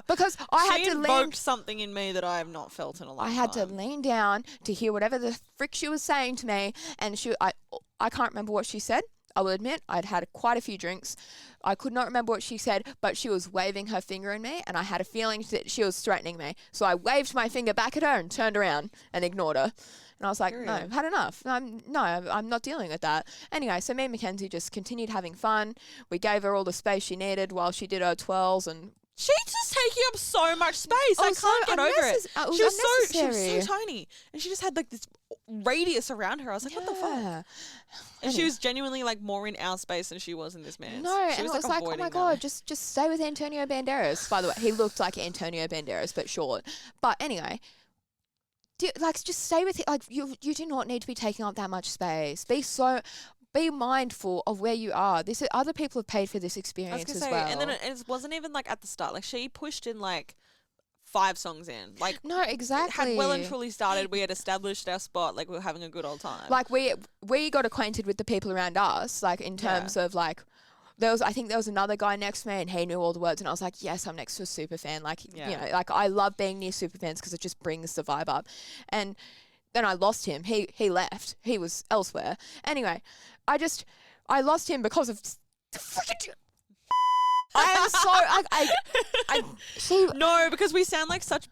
Because I she had to invoked lean. something in me that I have not felt in a long time. I had to lean down to hear whatever the frick she was saying to me, and I can't remember what she said. I will admit I'd had quite a few drinks. I could not remember what she said, but she was waving her finger at me, and I had a feeling that she was threatening me. So I waved my finger back at her and turned around and ignored her. And I was like, no, I've had enough. I'm not dealing with that. Anyway, so me and Mackenzie just continued having fun. We gave her all the space she needed while she did her twirls, and she's just taking up so much space. I can't get over it. She was so tiny, and she just had like this radius around her. I was like, what the fuck? And she was genuinely like more in our space than she was in this man's. No, she and was it was like, oh my God, her. just stay with Antonio Banderas. By the way, he looked like Antonio Banderas, but short. But anyway, just stay with it. Like you do not need to be taking up that much space. Be mindful of where you are. Other people have paid for this experience as well. And then it wasn't even like at the start. Like she pushed in like 5 songs in. Like no, exactly. It had well and truly started. We had established our spot. Like we were having a good old time. Like we got acquainted with the people around us. Like in terms of like. I think there was another guy next to me and he knew all the words and I was like, yes, I'm next to a super fan. Like, you know, like I love being near super fans because it just brings the vibe up. And then I lost him. He left. He was elsewhere. Anyway, I lost him because of I am so No, because we sound like such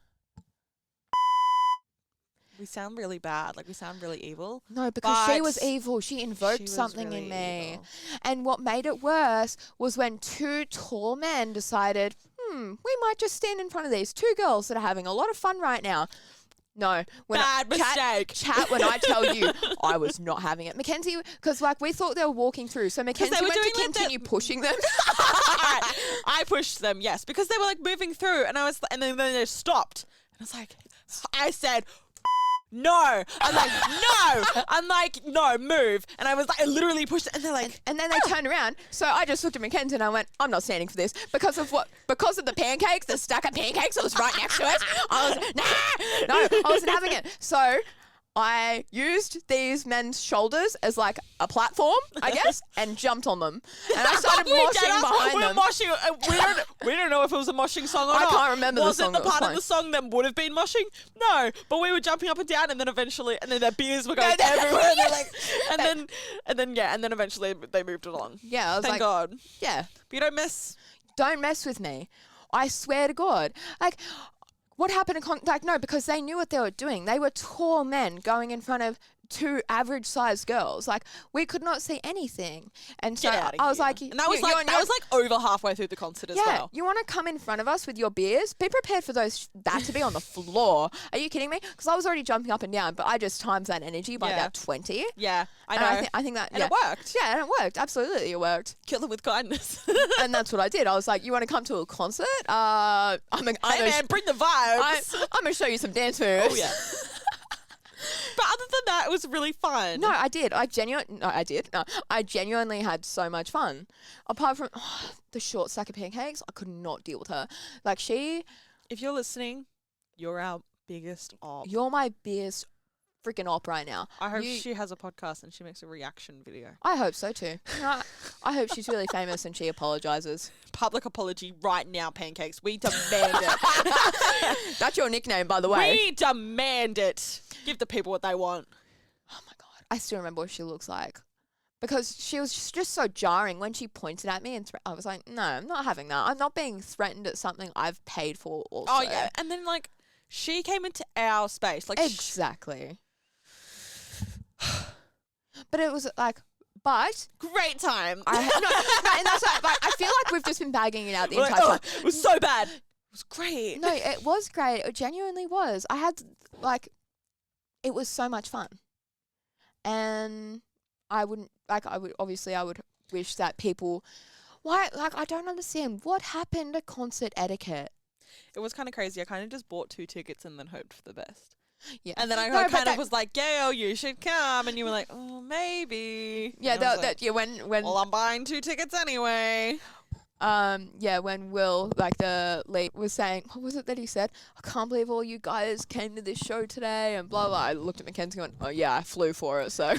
we sound really bad. Like we sound really evil. No, because she was evil. She invoked something really in me. Evil. And what made it worse was when 2 tall men decided, we might just stand in front of these 2 girls that are having a lot of fun right now. No. Mistake. Chat when I tell you I was not having it. Mackenzie, because like we thought they were walking through. So Mackenzie went to continue pushing them. I pushed them, yes, because they were like moving through and then they stopped. And I was like, I said, no. I'm like, no. I'm like, no, move. And I literally pushed it and they're like. And then they turned around. So I just looked at Mackenzie and I went, I'm not standing for this. Because of what? Because of the pancakes, the stack of pancakes that was right next to us. I wasn't having it. So I used these men's shoulders as like a platform, I guess, and jumped on them. And I started moshing behind them. Moshing. We don't know if it was a moshing song or not. I can't remember the song. Was it the part of the song that would have been moshing? No, but we were jumping up and down, and then their beers were going everywhere. And then eventually they moved it along. Yeah, I was Thank God. Yeah, but you don't mess with me. I swear to God, like. What happened because they knew what they were doing. They were tall men going in front of 2 average-sized girls. Like, we could not see anything. And so I was like... And that was like over halfway through the concert as well. Yeah, you want to come in front of us with your beers? Be prepared for that to be on the floor. Are you kidding me? Because I was already jumping up and down, but I just times that energy by about 20. Yeah, I know. I think that... And it worked. Yeah, and it worked. Absolutely, it worked. Kill them with kindness. And that's what I did. I was like, you want to come to a concert? Hey, man, bring the vibes. I'm going to show you some dance moves. Oh, yeah. But other than that, it was really fun. No, I did. I genuinely had so much fun. Apart from the short stack of pancakes, I could not deal with her. Like if you're listening, you're our biggest op. You're my biggest freaking op right now. I hope she has a podcast and she makes a reaction video. I hope so too. I hope she's really famous and she apologizes. Public apology right now, Pancakes. We demand it. That's your nickname, by the way. We demand it. Give the people what they want. Oh my God. I still remember what she looks like. Because she was just so jarring when she pointed at me and I was like, no, I'm not having that. I'm not being threatened at something I've paid for also. Oh yeah. And then like she came into our space. Like exactly. But it was like, great time. And that's like I feel like we've just been bagging it out the entire time. It was so bad. It was great. No, it was great. It genuinely was. I had it was so much fun, and I would wish that people. Why? Like I don't understand what happened to concert etiquette. It was kind of crazy. I kind of just bought 2 tickets and then hoped for the best. Yeah. And then I kind of was like, Gail, you should come. And you were like, oh, maybe. Yeah, when well, I'm buying 2 tickets anyway. When Will, like the lead, was saying, what was it that he said? I can't believe all you guys came to this show today and blah, blah. I looked at Mackenzie and went, oh, yeah, I flew for it, so.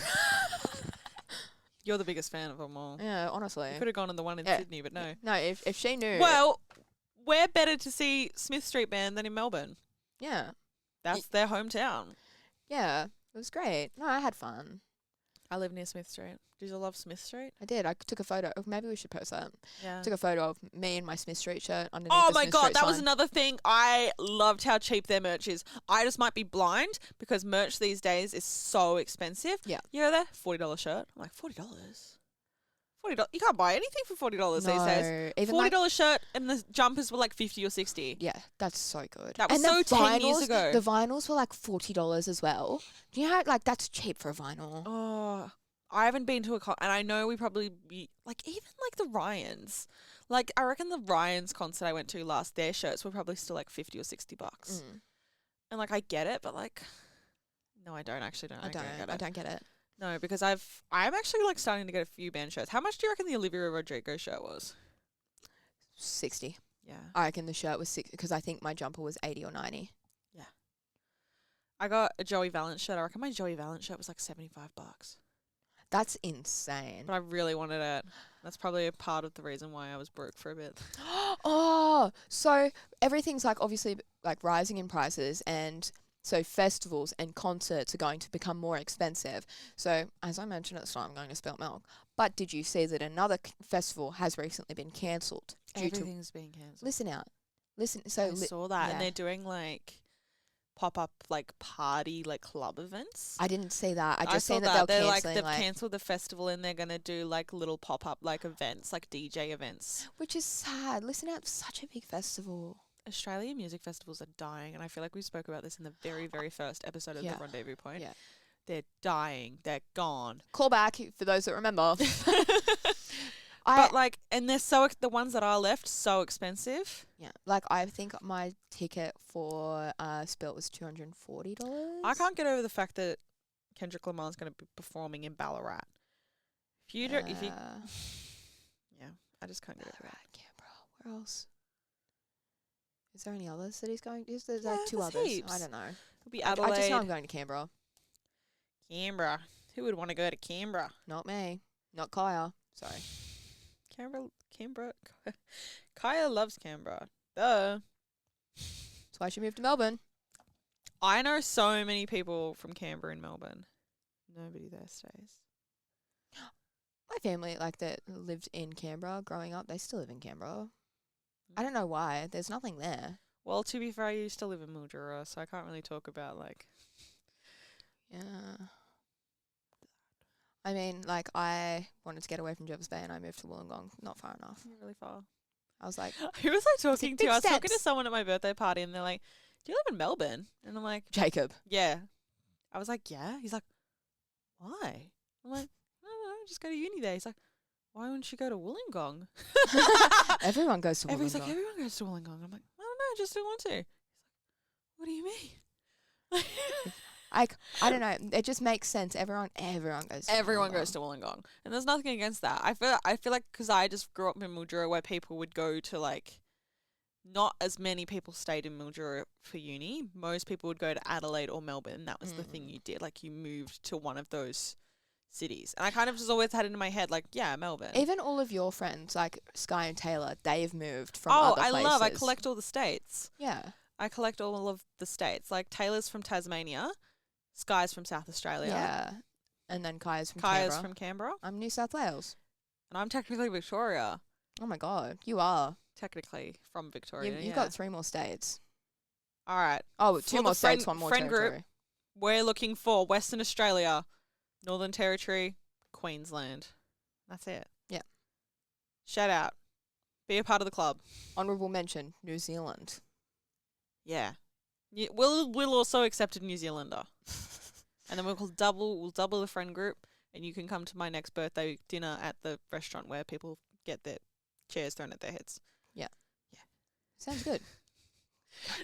You're the biggest fan of them all. Yeah, honestly. You could have gone on the one in Sydney, but no. No, if she knew. Well, where better to see Smith Street Band than in Melbourne? Yeah. That's their hometown. Yeah. It was great. No, I had fun. I live near Smith Street. Did you love Smith Street? I did. I took a photo. Maybe we should post that. Yeah. Took a photo of me in my Smith Street shirt underneath Oh the my Smith God, Street that was sign. another thing. I loved how cheap their merch is. I just might be blind because merch these days is so expensive. Yeah. You know that $40 shirt? I'm like, $40? $40? You can't buy anything for $40 these days. Even $40 shirt and the jumpers were like 50 or 60. Yeah, that's so good. That was and so 10 years ago. The vinyls were like $40 as well. Do you know how, that's cheap for a vinyl? Oh, I haven't been to a and I know we probably be like even like the Ryans. Like I reckon the Ryans concert I went to last, their shirts were probably still like $50 or $60. And like I get it, but like no, I don't actually don't. I don't get it. No, because I'm actually like starting to get a few band shirts. How much do you reckon the Olivia Rodrigo shirt was? 60. Yeah. I reckon the shirt was 60 because I think my jumper was 80 or 90. Yeah. I got a Joey Valance shirt. I reckon my Joey Valance shirt was like $75. That's insane. But I really wanted it. That's probably a part of the reason why I was broke for a bit. Oh, so everything's like obviously like rising in prices, and so festivals and concerts are going to become more expensive. So as I mentioned at the start, I'm going to spill milk. But did you see that another festival has recently been cancelled? Everything's being cancelled. Listen out. Listen. So I saw that, yeah. and they're doing like pop-up like party like club events. I didn't see that. I just saw seen that they're cancelling, they've cancelled the festival and they're gonna do like little pop-up like events, like DJ events. which is sad. Listen out, such a big festival. Australian music festivals are dying, and I feel like we spoke about this in the very, very first episode of Yeah. the Rendezvous Point. Yeah. They're dying. They're gone. Call back for those that remember. But like, and they're the ones that are left so expensive. Yeah, like I think my ticket for Spilt was $240. I can't get over the fact that Kendrick Lamar's going to be performing in Ballarat. If you don't, if you, yeah, I just can't get over that. Canberra. Where else? Is there any others that he's going? Is there Yeah, like two there's others? heaps. I don't know. Could be I Adelaide. just know I'm going to Canberra. Canberra. Who would want to go to Canberra? Not me. Not Kaya. Sorry. Canberra. Kaya loves Canberra. Duh. That's why she moved to Melbourne. I know so many people from Canberra in Melbourne. Nobody there stays. My family, like that lived in Canberra growing up, they still live in Canberra. I don't know why. There's nothing there. Well, to be fair, I used to live in Mildura, so I can't really talk about like. Yeah. I mean, like, I wanted to get away from Jervis Bay and I moved to Wollongong. Not far enough. Really far. I was like, Who was I talking to? big I was talking to steps. someone at my birthday party, and they're like, "Do you live in Melbourne?" And I'm like, Jacob. "Yeah." I was like, "Yeah." He's like, "Why?" I'm like, "No, just go to uni there." He's like, "Why wouldn't you go to Wollongong?" Everyone goes to Wollongong. He's like, "Everyone goes to Wollongong." I'm like, "I don't know, I just don't want to." He's like, "What do you mean?" Like, I don't know. It just makes sense. Everyone goes to Everyone Wollongong. goes to Wollongong, and there's nothing against that. I feel like because I just grew up in Mildura, where people would go to like, not as many people stayed in Mildura for uni. Most people would go to Adelaide or Melbourne. That was the thing you did. Like you moved to one of those cities, and I kind of just always had it in my head, like, yeah, Melbourne. Even all of your friends, like Sky and Taylor, they've moved from Oh, other places. I collect all the states. Yeah. I collect all of the states. Like Taylor's from Tasmania, Sky's from South Australia. Yeah. And then Kaya's from Kaya's Canberra. from Canberra, I'm New South Wales. and I'm technically Victoria. Oh my God. You are. Technically from Victoria. You've yeah. got 3 more states. All right. Oh, For 2 the more states, friend- 1 more friend group. territory. We're looking for Western Australia, Northern Territory, Queensland. That's it. Yeah. Shout out. Be a part of the club. Honourable mention, New Zealand. Yeah. We'll also accept a New Zealander. And then we'll double the friend group, and you can come to my next birthday dinner at the restaurant where people get their chairs thrown at their heads. Sounds good.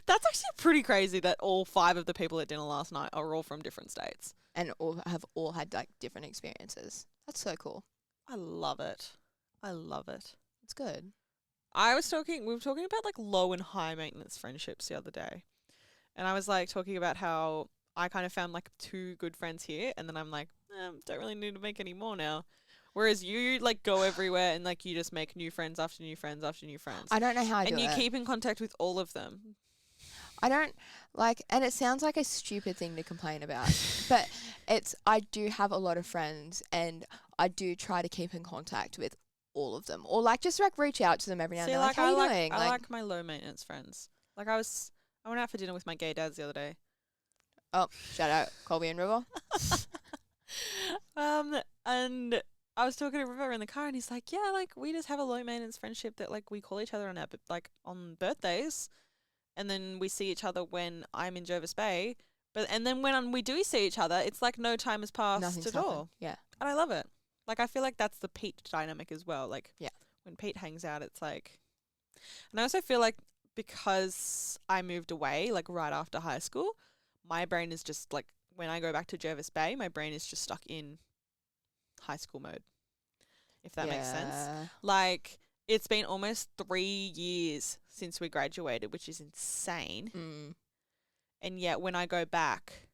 That's actually pretty crazy that all 5 of the people at dinner last night are all from different states. And have all had like different experiences. That's so cool. I love it. I love it. It's good. We were talking about like low and high maintenance friendships the other day. And I was like talking about how I kind of found like 2 good friends here, and then I'm like, don't really need to make any more now. Whereas you like go everywhere and like you just make new friends after new friends after new friends. I don't know how I do it. And you keep in contact with all of them. I don't like, and it sounds like a stupid thing to complain about, but I do have a lot of friends and I do try to keep in contact with all of them, or like just like reach out to them every now and then. Like, how you doing? I like my low maintenance friends. Like I went out for dinner with my gay dads the other day. Oh, shout out Colby and River. And I was talking to River in the car and he's like, yeah, like we just have a low maintenance friendship that like we call each other on birthdays. And then we see each other when I'm in Jervis Bay. And then when we do see each other, it's like no time has passed Nothing's at happened. all. Yeah. And I love it. Like, I feel like that's the Pete dynamic as well. Like, yeah. When Pete hangs out, it's like... And I also feel like because I moved away, like, right after high school, my brain is just, like, when I go back to Jervis Bay, my brain is just stuck in high school mode, if that makes sense. Like... It's been almost 3 years since we graduated, which is insane. And yet when I go back,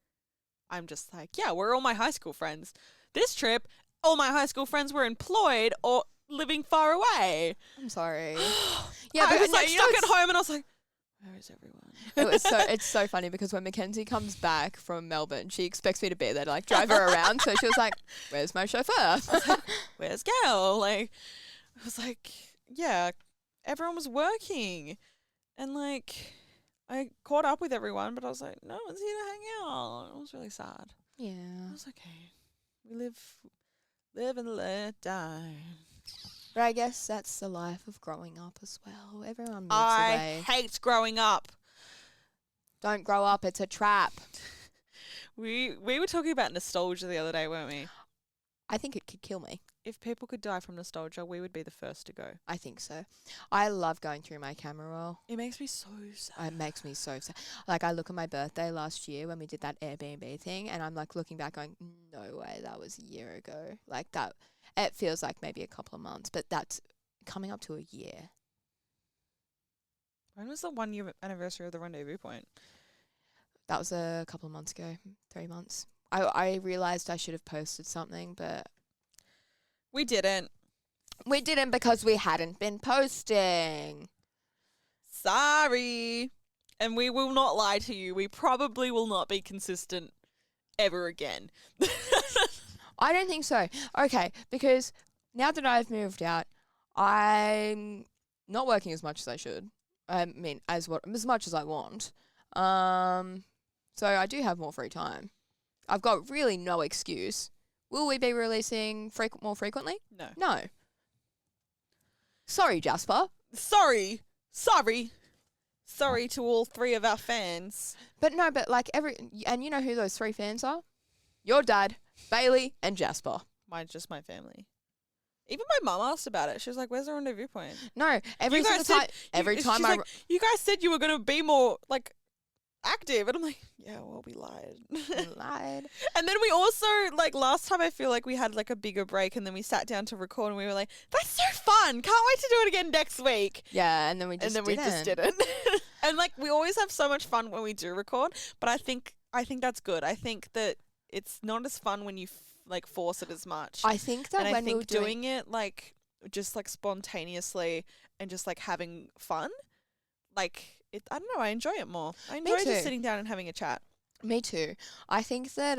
I'm just like, yeah, we're all my high school friends. This trip, all my high school friends were employed or living far away. I'm sorry. Yeah, I was like stuck at home and I was like, where is everyone? It's so funny because when Mackenzie comes back from Melbourne, she expects me to be there to like drive her around. So she was like, where's my chauffeur? Like, where's Gail? Like, I was like... Yeah, everyone was working and like I caught up with everyone, but I was like, no one's here to hang out. It was really sad. Yeah. I was like, okay. We live and let die. But I guess that's the life of growing up as well. Everyone moves I away. hate growing up. Don't grow up, it's a trap. We were talking about nostalgia the other day, weren't we? I think it could kill me. If people could die from nostalgia, we would be the first to go. I think so. I love going through my camera roll. It makes me so sad. It makes me so sad. Like, I look at my birthday last year when we did that Airbnb thing, and I'm, like, looking back going, no way, that was a year ago. Like, that, it feels like maybe a couple of months, but that's coming up to a year. When was the 1 year anniversary of the Rendezvous Point? That was a couple of months ago, 3 months. I realised I should have posted something, but... We didn't. We didn't because we hadn't been posting. Sorry. And we will not lie to you. We probably will not be consistent ever again. I don't think so. Okay, because now that I've moved out, I'm not working as much as I should. I mean, as much as I want. So I do have more free time. I've got really no excuse. Will we be releasing more frequently? No. No. Sorry, Jasper. Sorry to all three of our fans. But no, but like and you know who those 3 fans are? Your dad, Bailey, and Jasper. Just my family. Even my mum asked about it. She was like, "Where's the Rendezvous Point?" No, every time. You guys said you were going to be more like active, and I'm like, yeah, well, we lied. And then we also, like, last time I feel like we had like a bigger break and then we sat down to record and we were like, that's so fun, can't wait to do it again next week. Yeah, and then we just didn't. And like, we always have so much fun when we do record, but I think that's good. I think that it's not as fun when you like force it as much. I think that and when I think we were doing it like just like spontaneously and just like having fun, like I don't know, I enjoy it more. I enjoy just sitting down and having a chat. Me too. I think that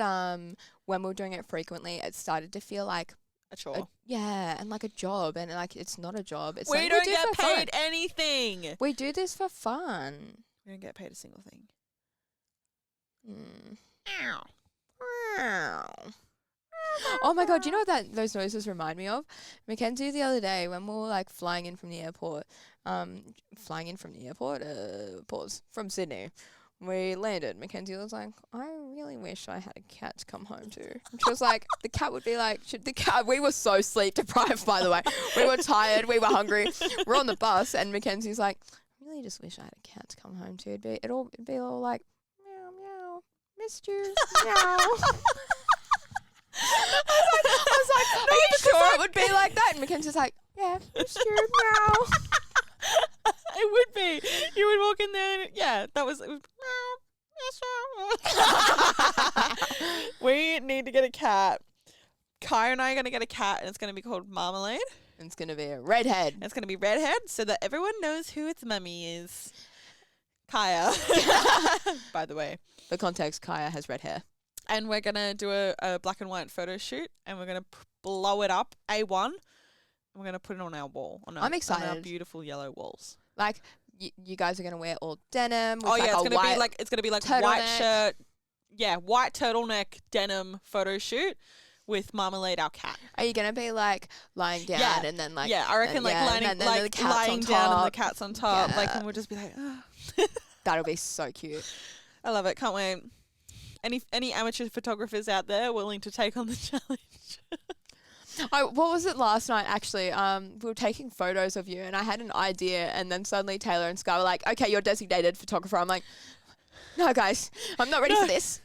when we were doing it frequently, it started to feel like a chore. And like a job, and like it's not a job. It's we don't get paid anything. We do this for fun. We don't get paid a single thing. Ow. Oh my god, do you know what those noises remind me of? Mackenzie the other day when we were like flying in from the airport, from Sydney. We landed. Mackenzie was like, I really wish I had a cat to come home to. And she was like, the cat would be like, we were so sleep deprived, by the way. We were tired. We were hungry. We're on the bus and Mackenzie's like, I really just wish I had a cat to come home to. It'd be all like, meow, meow, missed you, meow. I was like, are you sure it would be like that? And Mackenzie's like, yeah, missed you, meow. It would be. You would walk in there and it would we need to get a cat. Kai and I are going to get a cat, and it's going to be called Marmalade. And it's going to be a redhead. And it's going to be redhead, so that everyone knows who its mummy is. Kaya. By the way. For context, Kaya has red hair. And we're going to do a black and white photo shoot, and we're going to blow it up, A1. And we're going to put it on our wall. I'm excited. On our beautiful yellow walls. Like, you guys are going to wear all denim. With It's going to be like white turtleneck. shirt. Yeah, white turtleneck denim photo shoot with Marmalade, our cat. Are you going to be like lying down and then like... Yeah, I reckon lying and then the cat's lying on down top. and the cat's on top. Yeah. Like, and we'll just be like, That'll be so cute. I love it. Can't wait. Any amateur photographers out there willing to take on the challenge? What was it last night, actually? We were taking photos of you, and I had an idea, and then suddenly Taylor and Sky were like, okay, you're designated photographer. I'm like, no, guys, I'm not ready for this.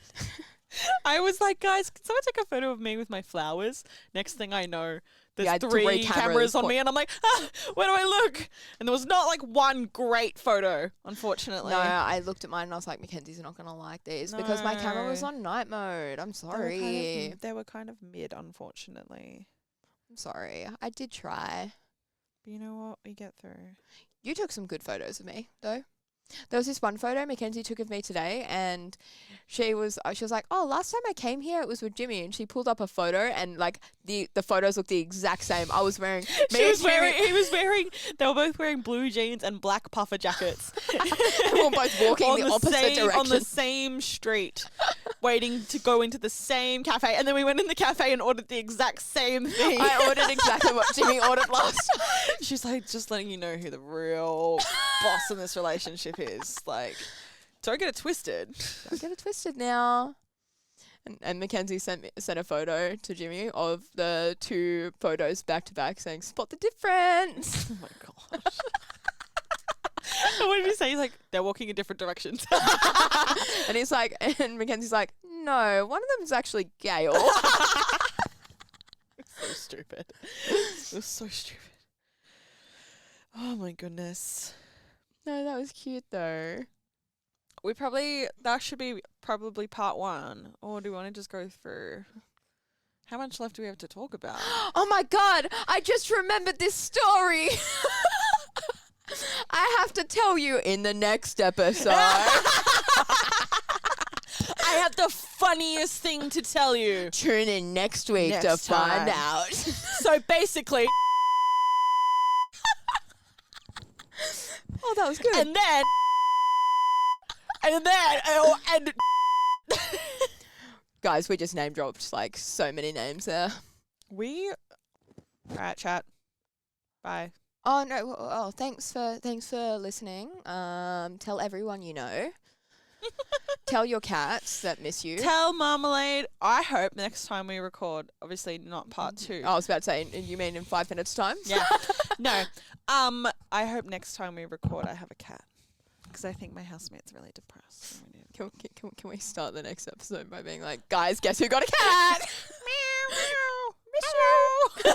I was like, guys, can someone take a photo of me with my flowers? Next thing I know, there's three cameras on me, and I'm like, where do I look? And there was not like one great photo, unfortunately. No, I looked at mine, and I was like, Mackenzie's not going to like these because my camera was on night mode. I'm sorry. They were kind of mid, unfortunately. I'm sorry. I did try. But you know what? We get through. You took some good photos of me, though. There was this one photo Mackenzie took of me today, and she was like, oh, last time I came here, it was with Jimmy, and she pulled up a photo, and like the photos looked the exact same. I was wearing... They were both wearing blue jeans and black puffer jackets. We were both walking the opposite direction. On the same street, waiting to go into the same cafe, and then we went in the cafe and ordered the exact same thing. I ordered exactly what Jimmy ordered last. She's like, just letting you know who the real boss in this relationship is. Like, don't get it twisted. Don't get it twisted now. And Mackenzie sent a photo to Jimmy of the two photos back to back saying, spot the difference. Oh my gosh. What did he say? He's like, they're walking in different directions. And he's like, and Mackenzie's like, no, one of them is actually Gail. So stupid. It was so stupid. Oh my goodness. No, that was cute though. That should be probably part 1. Or do we want to just go through? How much left do we have to talk about? Oh my God, I just remembered this story. I have to tell you in the next episode. I have the funniest thing to tell you. Tune in next week to find out. So basically... Oh, that was good. And guys, we just name dropped like so many names there. Alright, chat. Bye. Oh no! Oh, thanks for listening. Tell everyone you know. Tell your cats that miss you. Tell Marmalade. I hope next time we record, obviously not part 2. I was about to say, you mean in 5 minutes' time? Yeah. No. I hope next time we record, I have a cat. Because I think my housemate's really depressed. Can we start the next episode by being like, guys, guess who got a cat? Meow, meow. Miss you.